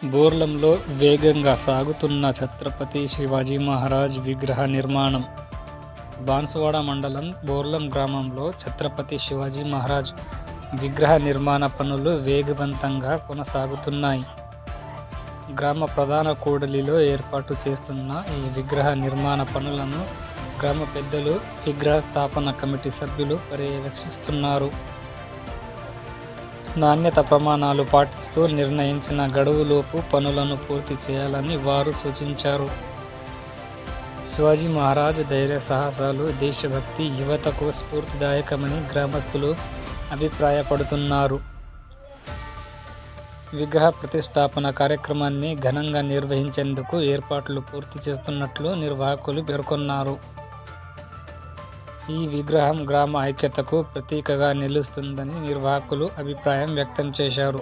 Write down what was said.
బోర్లంలో వేగంగా సాగుతున్న ఛత్రపతి శివాజీ మహారాజ్ విగ్రహ నిర్మాణం. బాన్సువాడ మండలం బోర్లం గ్రామంలో ఛత్రపతి శివాజీ మహారాజ్ విగ్రహ నిర్మాణ పనులు వేగవంతంగా కొనసాగుతున్నాయి. గ్రామ ప్రధాన కూడలిలో ఏర్పాటు చేస్తున్న ఈ విగ్రహ నిర్మాణ పనులను గ్రామ పెద్దలు, విగ్రహ స్థాపన కమిటీ సభ్యులు పర్యవేక్షిస్తున్నారు. నాణ్యత ప్రమాణాలు పాటిస్తూ నిర్ణయించిన గడువులోపు పనులను పూర్తి చేయాలని వారు సూచించారు. శివాజీ మహారాజ్ ధైర్య సాహసాలు, దేశభక్తి యువతకు స్ఫూర్తిదాయకమని గ్రామస్తులు అభిప్రాయపడుతున్నారు. విగ్రహ ప్రతిష్టాపన కార్యక్రమాన్ని ఘనంగా నిర్వహించేందుకు ఏర్పాట్లు పూర్తి చేస్తున్నట్లు నిర్వాహకులు పేర్కొన్నారు. ఈ విగ్రహం గ్రామ ఐక్యతకు ప్రతీకగా నిలుస్తుందని నిర్వాహకులు అభిప్రాయం వ్యక్తం చేశారు.